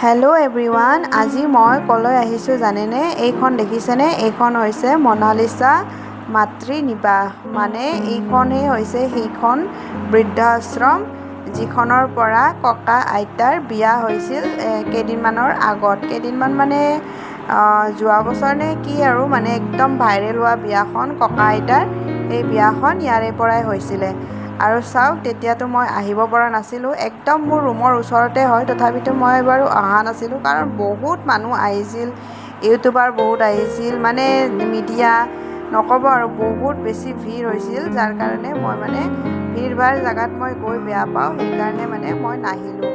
Hello' everyone, আজি মই ক'লৈ আহিছোঁ জানেনে? এইখন দেখিছেনে? এইখন হৈছে মনালিছা মাতৃ নিবাস। মানে এইখনেই হৈছে সেইখন বৃদ্ধাশ্ৰম যিখনৰ পৰা ককা আইতাৰ বিয়া হৈছিল কেইদিনমানৰ আগত। কেইদিনমান মানে যোৱা বছৰ নে কি আৰু, মানে একদম ভাইৰেল হোৱা বিয়াখন ককা আইতাৰ, এই বিয়াখন ইয়াৰে পৰাই হৈছিলে। আৰু চাওক, তেতিয়াতো মই আহিব পৰা নাছিলোঁ, একদম মোৰ ৰুমৰ ওচৰতে হয়, তথাপিতো মই বাৰু অহা নাছিলোঁ কাৰণ বহুত মানুহ আহিছিল, ইউটিউবাৰ বহুত আহিছিল, মানে মিডিয়া নক'ব আৰু, বহুত বেছি ভিৰ হৈছিল, যাৰ কাৰণে মই মানে ভিৰ ভাৰ জেগাত মই গৈ বেয়া পাওঁ, সেইকাৰণে মানে মই নাহিলোঁ।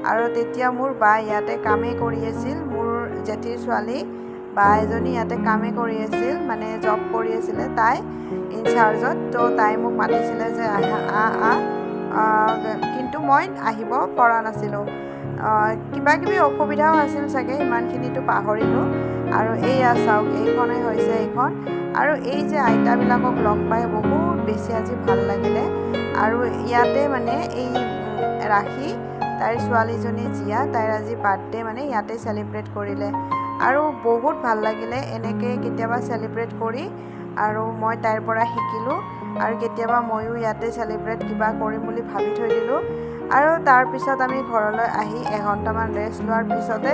আৰু তেতিয়া মোৰ বা ইয়াতে কামেই কৰি আছিল, মোৰ জেঠীৰ ছোৱালী বা এজনী ইয়াতে কামেই কৰি আছিল, মানে জব কৰি আছিলে তাই ইনচাৰ্জত। তো তাই মোক মাতিছিলে যে কিন্তু মই আহিব পৰা নাছিলোঁ, কিবা কিবি অসুবিধাও আছিল চাগে, ইমানখিনিতো পাহৰিলোঁ। আৰু এইয়া চাওক, এইখনেই হৈছে এইখন। আৰু এই যে আইতাবিলাকক লগ পাই বহুত বেছি আজি ভাল লাগিলে। আৰু ইয়াতে মানে এই ৰাখি, তাইৰ ছোৱালীজনী জিয়া, তাইৰ আজি বাৰ্থডে, মানে ইয়াতে চেলিব্ৰেট কৰিলে। আৰু বহুত ভাল লাগিলে এনেকৈ কেতিয়াবা চেলিব্ৰেট কৰি, আৰু মই তাইৰ পৰা শিকিলোঁ। আৰু কেতিয়াবা ময়ো ইয়াতে চেলিব্ৰেট কিবা কৰিম বুলি ভাবি থৈ দিলোঁ। আৰু তাৰপিছত আমি ঘৰলৈ আহি এঘণ্টামান ৰেষ্ট লোৱাৰ পিছতে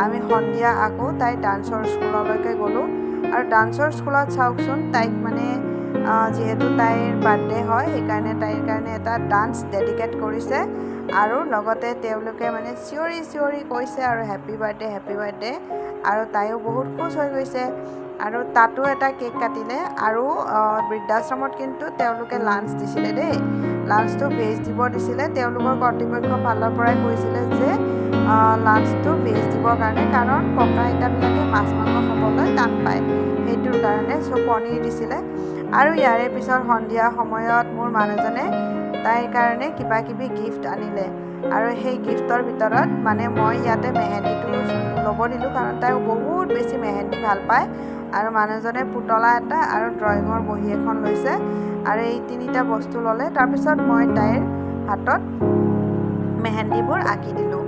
আমি সন্ধিয়া আকৌ তাইৰ ডান্সৰ স্কুললৈকে গ'লোঁ। আৰু ডান্সৰ স্কুলত চাওকচোন, তাইক মানে যিহেতু তাইৰ বাৰ্থডে হয়, সেইকাৰণে তাইৰ কাৰণে এটা ডান্স ডেডিকেট কৰিছে। আৰু লগতে তেওঁলোকে মানে চিঞৰি চিঞৰি কৈছে আৰু হেপী বাৰ্থডে, হেপী বাৰ্থডে। আৰু তাইও বহুত খুচ হৈ গৈছে। আৰু তাতো এটা কেক কাটিলে। আৰু বৃদ্ধাশ্ৰমত কিন্তু তেওঁলোকে লাঞ্চ দিছিলে দেই, লাঞ্চটো ভেজ দিব দিছিলে। তেওঁলোকৰ কৰ্তৃপক্ষৰ ফালৰ পৰাই কৈছিলে যে লাঞ্চটো ভেজ দিবৰ কাৰণে, কাৰণ ককা আইতাবিলাকে মাছ মাংস খাবলৈ টান পায়, সেইটোৰ কাৰণে পনীৰ দিছিলে। আৰু ইয়াৰে পিছত সন্ধিয়া সময়ত মোৰ মানুহজনে তাইৰ কাৰণে কিবা কিবি গিফ্ট আনিলে। আৰু সেই গিফ্টৰ ভিতৰত মানে মই ইয়াতে মেহেন্দিটো ল'ব দিলোঁ, কাৰণ তাই বহুত বেছি মেহেন্দি ভাল পায়। আৰু মানুহজনে পুতলা এটা আৰু ড্ৰয়িঙৰ বহী এখন লৈছে, আৰু এই তিনিটা বস্তু ল'লে। তাৰপিছত মই তাইৰ হাতত মেহেন্দিবোৰ আঁকি দিলোঁ।